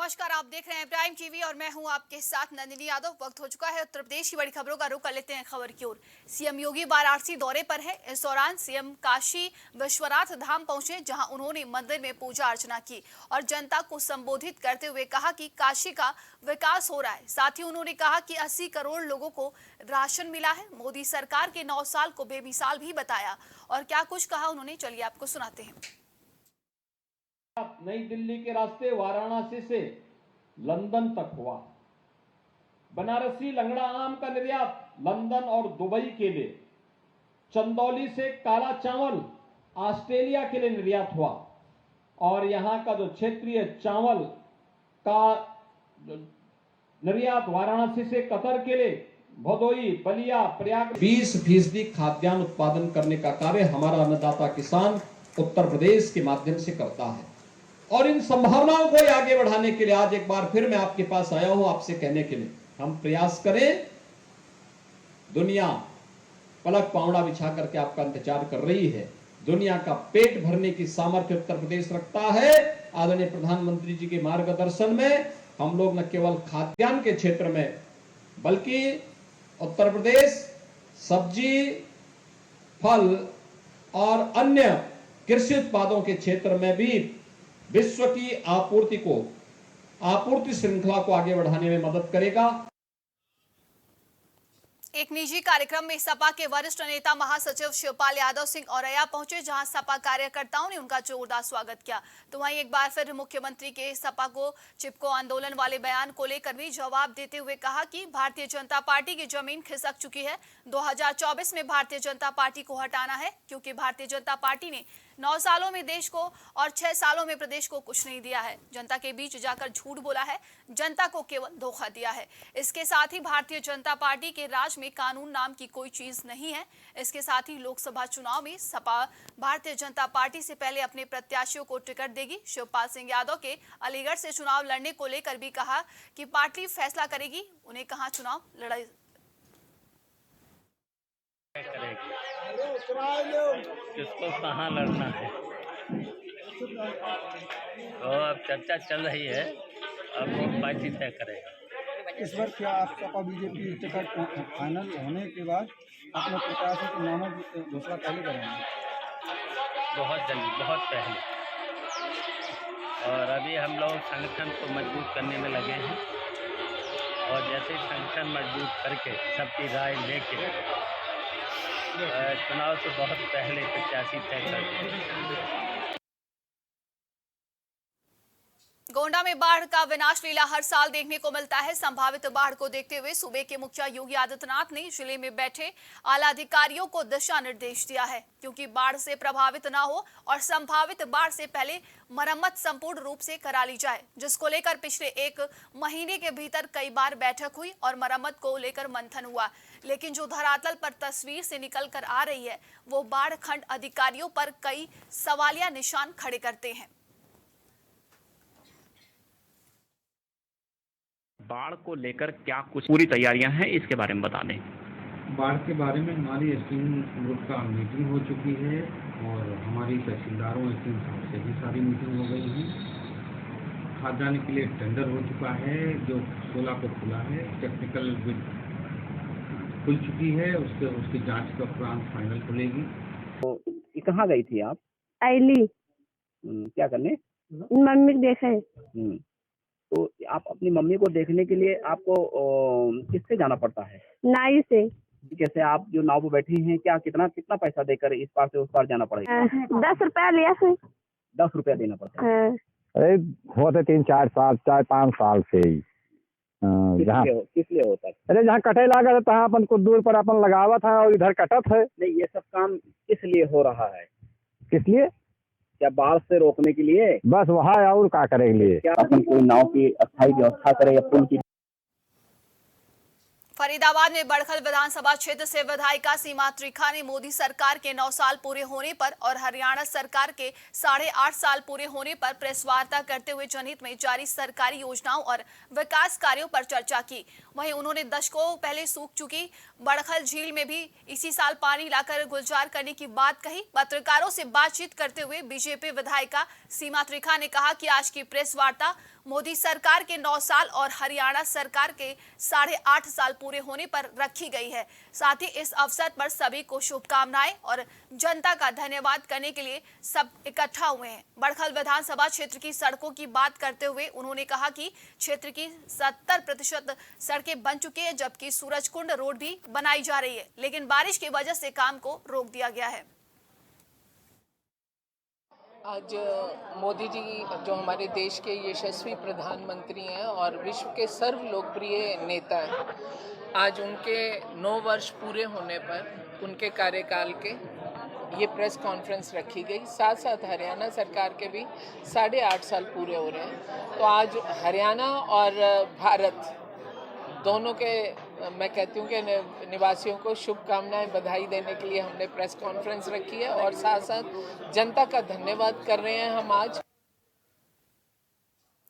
नमस्कार, आप देख रहे हैं प्राइम टीवी और मैं हूं आपके साथ नंदिनी यादव। वक्त हो चुका है उत्तर प्रदेश की बड़ी खबरों का रुख कर लेते हैं खबर की ओर। सीएम योगी वाराणसी दौरे पर है। इस दौरान सीएम काशी विश्वनाथ धाम पहुंचे, जहां उन्होंने मंदिर में पूजा अर्चना की और जनता को संबोधित करते हुए कहा कि काशी का विकास हो रहा है। साथ ही उन्होंने कहा कि 80 करोड़ लोगों को राशन मिला है। मोदी सरकार के 9 साल को बेमिसाल भी बताया और क्या कुछ कहा उन्होंने, चलिए आपको सुनाते हैं। नई दिल्ली के रास्ते वाराणसी से लंदन तक हुआ। बनारसी लंगड़ा आम का निर्यात लंदन और दुबई के लिए, चंदौली से काला चावल ऑस्ट्रेलिया के लिए निर्यात हुआ और यहां का जो क्षेत्रीय चावल का निर्यात वाराणसी से कतर के लिए भदोई, बलिया, प्रयाग 20% खाद्यान्न उत्पादन करने का कार्य हमारा अन्नदाता किसान उत्तर प्रदेश के माध्यम से करता है। और इन संभावनाओं को आगे बढ़ाने के लिए आज एक बार फिर मैं आपके पास आया हूं, आपसे कहने के लिए हम प्रयास करें। दुनिया पलक पावड़ा बिछा करके आपका इंतजार कर रही है। दुनिया का पेट भरने की सामर्थ्य उत्तर प्रदेश रखता है। आदरणीय प्रधानमंत्री जी के मार्गदर्शन में हम लोग न केवल खाद्यान्न के क्षेत्र में बल्कि उत्तर प्रदेश सब्जी, फल और अन्य कृषि उत्पादों के क्षेत्र में भी विश्व की आपूर्ति श्रृंखला को आगे बढ़ाने में मदद करेगा। एक निजी कार्यक्रम में सपा के वरिष्ठ नेता महासचिव शिवपाल यादव सिंह औरैया पहुंचे, जहां सपा कार्यकर्ताओं ने उनका जोरदार स्वागत किया। तो वहीं एक बार फिर मुख्यमंत्री के सपा को चिपको आंदोलन वाले बयान को लेकर भी जवाब देते हुए कहा कि भारतीय जनता पार्टी की जमीन खिसक चुकी है। 2024 में भारतीय जनता पार्टी को हटाना है, क्योंकि भारतीय जनता पार्टी ने 9 सालों में देश को और 6 सालों में प्रदेश को कुछ नहीं दिया है। जनता के बीच जाकर झूठ बोला है, जनता को केवल धोखा दिया है। इसके साथ ही भारतीय जनता पार्टी के राज में कानून नाम की कोई चीज नहीं है। इसके साथ ही लोकसभा चुनाव में सपा भारतीय जनता पार्टी से पहले अपने प्रत्याशियों को टिकट देगी। शिवपाल सिंह यादव के अलीगढ़ से चुनाव लड़ने को लेकर भी कहा कि पार्टी फैसला करेगी, उन्हें कहां चुनाव लड़ाई किसको कहाँ लड़ना है, तो अब चर्चा चल रही है। अब वो पार्टी तय करेगा। इस बार क्या आप सपा बीजेपी टिकट फाइनल होने के बाद अपने प्रत्याशी के नामों की घोषणा पहले करेंगे? बहुत जल्दी, बहुत पहले। और अभी हम लोग संगठन को मजबूत करने में लगे हैं और जैसे संगठन मजबूत करके सबकी राय लेके चुनाव से बहुत पहले प्रत्याशी तय कर देंगे। गोंडा में बाढ़ का विनाश लीला हर साल देखने को मिलता है। संभावित बाढ़ को देखते हुए सूबे के मुखिया योगी आदित्यनाथ ने जिले में बैठे आला अधिकारियों को दिशा निर्देश दिया है, क्योंकि बाढ़ से प्रभावित न हो और संभावित बाढ़ से पहले मरम्मत संपूर्ण रूप से करा ली जाए, जिसको लेकर पिछले 1 महीने के भीतर कई बार बैठक हुई और मरम्मत को लेकर मंथन हुआ। लेकिन जो धरातल पर तस्वीर से निकल कर आ रही है, वो बाढ़ खंड अधिकारियों पर कई सवालिया निशान खड़े करते हैं। बाढ़ को लेकर क्या कुछ पूरी तैयारियां हैं, इसके बारे में बता दें। बाढ़ के बारे में हमारी एसडीएम ग्रुप का मीटिंग हो चुकी है और हमारी तहसीलदारों एसडीएम साहब से भी सारी मीटिंग हो गई है। खाद्यान्न के लिए टेंडर हो चुका है, जो 16 को खुला है। टेक्निकल बिड खुल चुकी है, उसकी जांच का उपरांत फाइनल खुलेगी। तो कहाँ गई थी आप? आईली क्या करने? मम्मी देखे। तो आप अपनी मम्मी को देखने के लिए आपको किससे जाना पड़ता है? नाई से। कैसे आप जो नाव पर बैठी हैं, क्या कितना पैसा देकर इस पार से उस पार जाना पड़ेगा? 10 रुपया लिया से। 10 रुपया देना पड़ता है। अरे होते 3-4 साल 4-5 साल से ही किस लिए होता है? अरे जहाँ कटे लगा था अपन कुछ दूर पर अपन लगावा था और इधर कटत है। नहीं, ये सब काम किस लिए हो रहा है? किस लिए? क्या बाढ़ से रोकने के लिए? बस वहाँ और क्या करे के लिए? क्या अपन कोई नाव की अस्थायी व्यवस्था करे या पुल की? फरीदाबाद में बड़खल विधानसभा क्षेत्र से विधायिका सीमा त्रिखा ने मोदी सरकार के 9 साल पूरे होने पर और हरियाणा सरकार के 8.5 साल पूरे होने पर प्रेस वार्ता करते हुए जनहित में जारी सरकारी योजनाओं और विकास कार्यों पर चर्चा की। वहीं उन्होंने दशकों पहले सूख चुकी बड़खल झील में भी इसी साल पानी लाकर गुलजार करने की बात कही। पत्रकारों से बातचीत करते हुए बीजेपी विधायिका सीमा त्रिखा ने कहा कि आज की प्रेस वार्ता मोदी सरकार के 9 साल और हरियाणा सरकार के 8.5 साल पूरे होने पर रखी गई है। साथ ही इस अवसर पर सभी को शुभकामनाएं और जनता का धन्यवाद करने के लिए सब इकट्ठा हुए हैं। बड़खल विधानसभा क्षेत्र की सड़कों की बात करते हुए उन्होंने कहा कि क्षेत्र की 70% सड़कें बन चुकी हैं, जबकि सूरजकुंड रोड भी बनाई जा रही है, लेकिन बारिश की वजह से काम को रोक दिया गया है। आज मोदी जी जो हमारे देश के यशस्वी प्रधानमंत्री हैं और विश्व के सर्व लोकप्रिय नेता हैं, आज उनके 9 वर्ष पूरे होने पर उनके कार्यकाल के ये प्रेस कॉन्फ्रेंस रखी गई। साथ साथ हरियाणा सरकार के भी 8.5 साल पूरे हो रहे हैं। तो आज हरियाणा और भारत दोनों के मैं कहती हूँ कि निवासियों को शुभकामनाएं बधाई देने के लिए हमने प्रेस कॉन्फ्रेंस रखी है और साथ साथ जनता का धन्यवाद कर रहे हैं हम आज।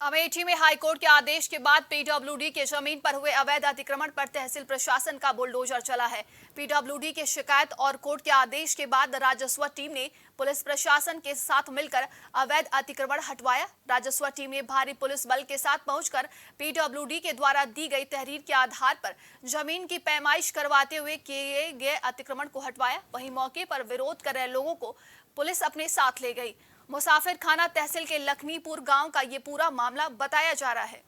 अमेठी में हाईकोर्ट के आदेश के बाद पीडब्ल्यूडी के जमीन पर हुए अवैध अतिक्रमण पर तहसील प्रशासन का बुलडोजर चला है। पीडब्ल्यूडी के शिकायत और कोर्ट के आदेश के बाद राजस्व टीम ने पुलिस प्रशासन के साथ मिलकर अवैध अतिक्रमण हटवाया। राजस्व टीम ने भारी पुलिस बल के साथ पहुंचकर पीडब्ल्यूडी के द्वारा दी गई तहरीर के आधार पर जमीन की पैमाइश करवाते हुए किए गए अतिक्रमण को हटवाया। वहीं मौके पर विरोध कर रहे लोगों को पुलिस अपने साथ ले गई। मुसाफिर खाना तहसील के लखमीपुर गांव का ये पूरा मामला बताया जा रहा है।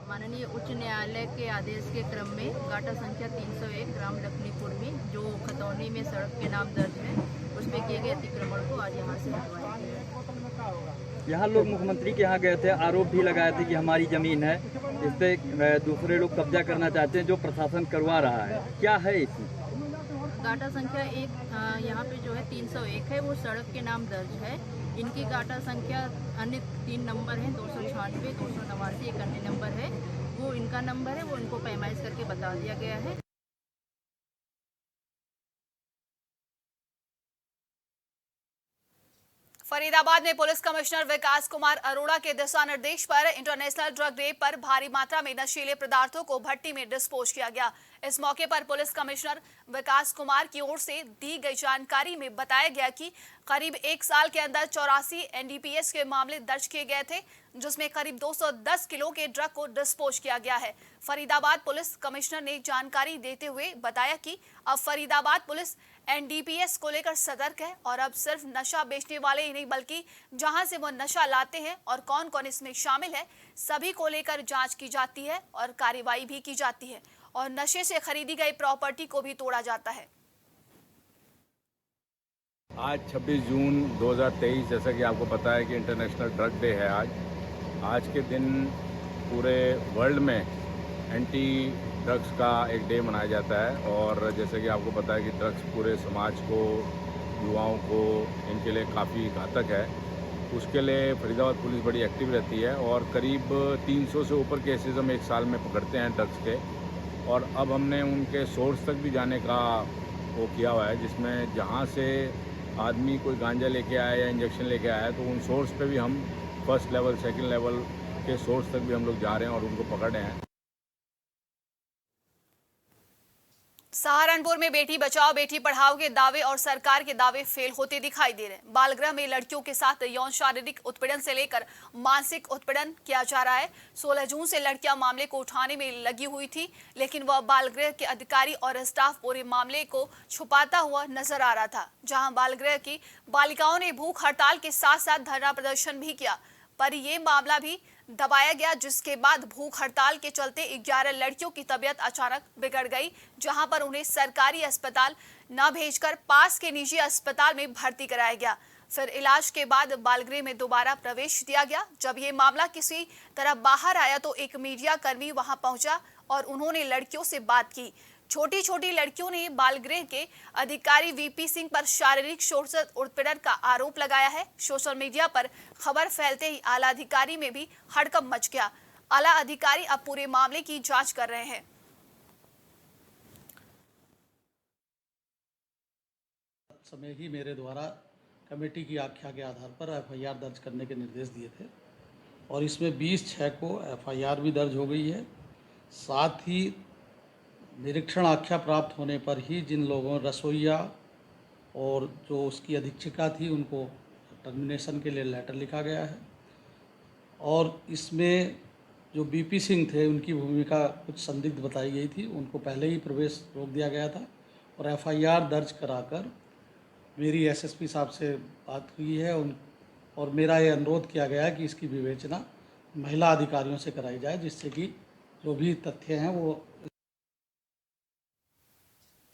माननीय उच्च न्यायालय के आदेश के क्रम में गाटा संख्या 301 ग्राम लखमीपुर में जो खतौनी में सड़क के नाम दर्ज है, उसमें किए गए अतिक्रमण को आज यहाँ से हटवाया गया। यहाँ लोग मुख्यमंत्री के यहाँ गए थे, आरोप भी लगाए थे कि हमारी जमीन है, इस पे दूसरे लोग कब्जा करना चाहते हैं, जो प्रशासन करवा रहा है। क्या है इसमें? गाटा संख्या 1 यहाँ पे जो है 301 है, वो सड़क के नाम दर्ज है। इनकी गाटा संख्या अन्य 3 नंबर हैं, 296, 289, एक अन्य नंबर है, वो इनका नंबर है, वो इनको पैमाइश करके बता दिया गया है। फरीदाबाद में पुलिस कमिश्नर विकास कुमार अरोड़ा के दिशा निर्देश पर इंटरनेशनल ड्रग डे पर भारी मात्रा में नशीले पदार्थों को भट्टी में डिस्पोज किया गया। इस मौके पर पुलिस कमिश्नर विकास कुमार की ओर से दी गई जानकारी में बताया गया कि करीब 1 साल के अंदर 84 एनडीपीएस के मामले दर्ज किए गए थे, जिसमें करीब 210 किलो के ड्रग को डिस्पोज किया गया है। फरीदाबाद पुलिस कमिश्नर ने जानकारी देते हुए बताया कि अब फरीदाबाद पुलिस एनडीपीएस को लेकर सतर्क है और अब सिर्फ नशा बेचने वाले ही नहीं बल्कि जहां से वो नशा लाते हैं और कौन कौन इसमें शामिल है, सभी को लेकर जांच की जाती है और कार्रवाई भी की जाती है और नशे से खरीदी गई प्रॉपर्टी को भी तोड़ा जाता है। आज 26 जून 2023, जैसा कि आपको पता है कि इंटरनेशनल ड्रग डे है। आज के दिन पूरे वर्ल्ड में एंटी ड्रग्स का एक डे मनाया जाता है और जैसे कि आपको पता है कि ड्रग्स पूरे समाज को, युवाओं को, इनके लिए काफ़ी घातक है। उसके लिए फरीदाबाद पुलिस बड़ी एक्टिव रहती है और करीब 300 से ऊपर केसेस हम 1 साल में पकड़ते हैं ड्रग्स के। और अब हमने उनके सोर्स तक भी जाने का वो किया हुआ है, जिसमें जहाँ से आदमी कोई गांजा लेके आया या इंजेक्शन लेके आया है तो उन सोर्स पे भी हम फर्स्ट लेवल, सेकंड लेवल के सोर्स तक भी हम लोग जा रहे हैं और उनको पकड़ रहे हैं। सहारनपुर में बेटी बचाओ बेटी पढ़ाओ के दावे और सरकार के दावे फेल होते दिखाई दे रहे हैं। बालगृह में लड़कियों के साथ यौन शारीरिक उत्पीड़न से लेकर मानसिक उत्पीड़न किया जा रहा है। 16 जून से लड़कियां मामले को उठाने में लगी हुई थी, लेकिन वह बालगृह के अधिकारी और स्टाफ पूरे मामले को छुपाता हुआ नजर आ रहा था। जहां बालगृह की बालिकाओं ने भूख हड़ताल के साथ साथ धरना प्रदर्शन भी किया, पर यह मामला भी दबाया गया, जिसके बाद भूख हड़ताल के चलते 11 लड़कियों की तबीयत अचानक बिगड़ गई, जहां पर उन्हें सरकारी अस्पताल न भेजकर पास के निजी अस्पताल में भर्ती कराया गया। फिर इलाज के बाद बालगृह में दोबारा प्रवेश दिया गया। जब ये मामला किसी तरह बाहर आया तो एक मीडिया कर्मी वहां पहुंचा और उन्होंने लड़कियों से बात की। छोटी छोटी लड़कियों ने बालगृह के अधिकारी वीपी सिंह पर शारीरिक शोषण उत्पीड़न का आरोप लगाया है। सोशल मीडिया पर खबर फैलते ही आला अधिकारी में भी हड़कंप मच गया। आला अधिकारी अब पूरे मामले की जांच कर रहे हैं। समय ही मेरे द्वारा कमेटी की आख्या के आधार पर एफआईआर दर्ज करने के निर्देश दिए थे और इसमें 20/6 को एफआईआर भी दर्ज हो गई है। साथ ही निरीक्षण आख्या प्राप्त होने पर ही जिन लोगों रसोइया और जो उसकी अधीक्षिका थी उनको टर्मिनेशन के लिए लेटर लिखा गया है और इसमें जो बीपी सिंह थे उनकी भूमिका कुछ संदिग्ध बताई गई थी, उनको पहले ही प्रवेश रोक दिया गया था और एफआईआर दर्ज कराकर मेरी एसएसपी साहब से बात हुई है और मेरा ये अनुरोध किया गया है कि इसकी विवेचना महिला अधिकारियों से कराई जाए, जिससे कि जो भी तथ्य हैं वो।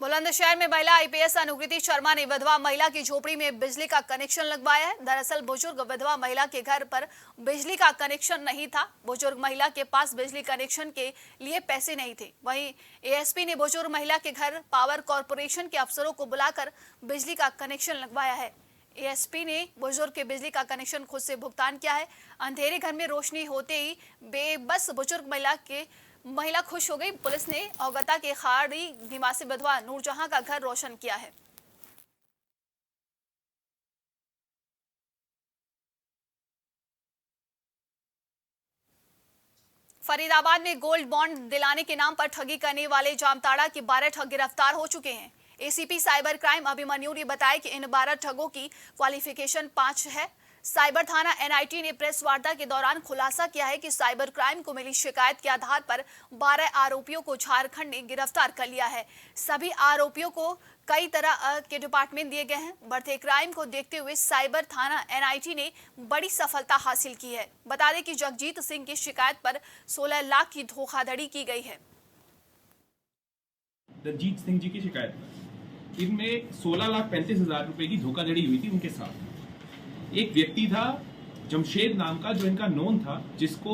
बुलंदशहर में महिला आईपीएस अनुकृति शर्मा ने विधवा महिला की झोपड़ी में बिजली का कनेक्शन लगवाया है। दरअसल बुजुर्ग विधवा महिला के घर पर बिजली का कनेक्शन नहीं था। बुजुर्ग महिला के पास बिजली कनेक्शन के लिए पैसे नहीं थे। वहीं एएसपी ने बुजुर्ग महिला के घर पावर कॉर्पोरेशन के अफसरों को बुलाकर बिजली का कनेक्शन लगवाया है। एएसपी ने बुजुर्ग के बिजली का कनेक्शन खुद से भुगतान किया है। अंधेरे घर में रोशनी होते ही बेबस बुजुर्ग महिला खुश हो गई। पुलिस ने औगता के खाड़ी निवासी विधवा नूरजहां का घर रोशन किया है। फरीदाबाद में गोल्ड बॉन्ड दिलाने के नाम पर ठगी करने वाले जामताड़ा के 12 ठग गिरफ्तार हो चुके हैं। एसीपी साइबर क्राइम अभिमन्यु ने बताया कि इन 12 ठगों की क्वालिफिकेशन 5 है। साइबर थाना एनआईटी ने प्रेस वार्ता के दौरान खुलासा किया है कि साइबर क्राइम को मिली शिकायत के आधार पर 12 आरोपियों को झारखंड ने गिरफ्तार कर लिया है। सभी आरोपियों को कई तरह के डिपार्टमेंट दिए गए हैं। बढ़ते क्राइम को देखते हुए साइबर थाना एनआईटी ने बड़ी सफलता हासिल की है। बता दें कि जगजीत सिंह की शिकायत पर 16 लाख की धोखाधड़ी की गई है। जगजीत सिंह जी की शिकायत पर इनमें 16,35,000 रुपए की धोखाधड़ी हुई थी। उनके साथ एक व्यक्ति था जमशेद नाम का, जो इनका नोन था, जिसको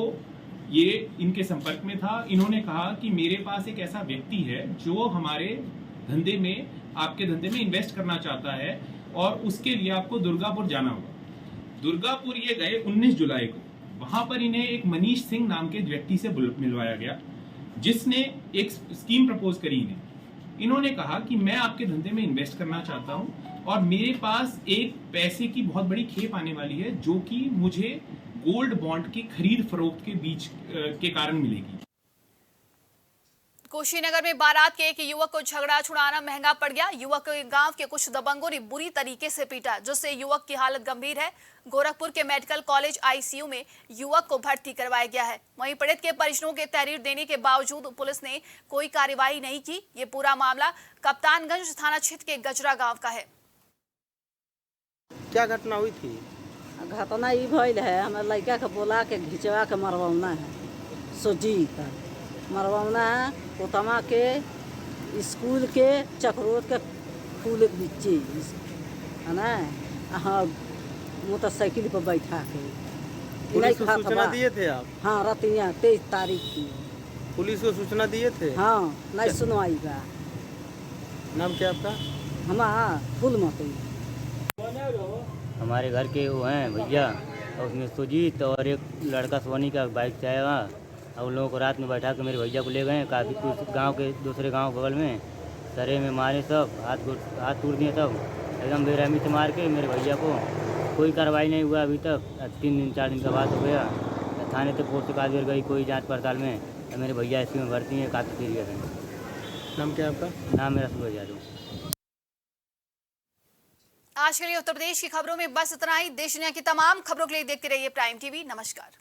ये इनके संपर्क में था। इन्होंने कहा कि मेरे पास एक ऐसा व्यक्ति है जो हमारे धंधे में, आपके धंधे में इन्वेस्ट करना चाहता है और उसके लिए आपको दुर्गापुर जाना होगा। दुर्गापुर ये गए 19 जुलाई को। वहां पर इन्हें एक मनीष सिंह नाम के व्यक्ति से मिलवाया गया, जिसने एक स्कीम प्रपोज करी इन्हें। इन्होंने कहा कि मैं आपके धंधे में इन्वेस्ट करना चाहता हूं और मेरे पास एक पैसे की बहुत बड़ी खेप आने वाली है, जो कि मुझे गोल्ड बॉन्ड की खरीद फरोख्त के बीच के कारण मिलेगी। कुशीनगर में बारात के एक युवक को झगड़ा छुड़ाना महंगा पड़ गया। युवक को गांव के कुछ दबंगों ने बुरी तरीके से पीटा, जिससे युवक की हालत गंभीर है। गोरखपुर के मेडिकल कॉलेज आईसीयू में युवक को भर्ती करवाया गया है। वहीं पीड़ित के परिजनों के तहरीर देने के बावजूद पुलिस ने कोई कार्रवाई नहीं की। ये पूरा मामला कप्तानगंज थाना क्षेत्र के गजरा गाँव का है। क्या घटना हुई थी? घटना ये भइल है, हमारे लड़का के बोला के घिचवा के मरवाना है, सोजी का मरवाना है। कोतमा के स्कूल के चक्रोत के फूल बीचे है ना, हाँ मोटरसाइकिल पर बैठा के। पुलिस को सूचना दिए थे आप? हाँ, रतिया 23 तारीख की पुलिस को सूचना दिए थे? हाँ, नहीं सुनवाई का। नाम क्या आपका? हमारा फूलमती। हमारे घर के वो हैं भैया, और उसमें सुजीत और एक लड़का सोनी का बाइक से आया वहाँ, और उन लोगों को रात में बैठा के मेरे भैया को ले गए काफ़ी कुछ गांव के दूसरे गांव बगल में, सरे में मारे, सब हाथ तोड़ दिए, सब एकदम बेरहमी से मार के मेरे भैया को। कोई कार्रवाई नहीं हुआ अभी तक। 3 दिन 4 दिन का बात हो गया, थाने तक पोस्ट कागज गई, कोई जाँच पड़ताल में। मेरे भैया इसमें भर्ती हैं, काफ़ी सीरियस है। नाम क्या आपका? नाम मेरा सूरज यादव। आज के लिए उत्तर प्रदेश की खबरों में बस इतना ही। देश दुनिया की तमाम खबरों के लिए देखते रहिए प्राइम टीवी। नमस्कार।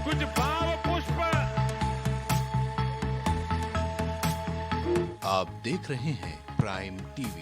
कुछ भाव पुष्प। आप देख रहे हैं प्राइम टीवी।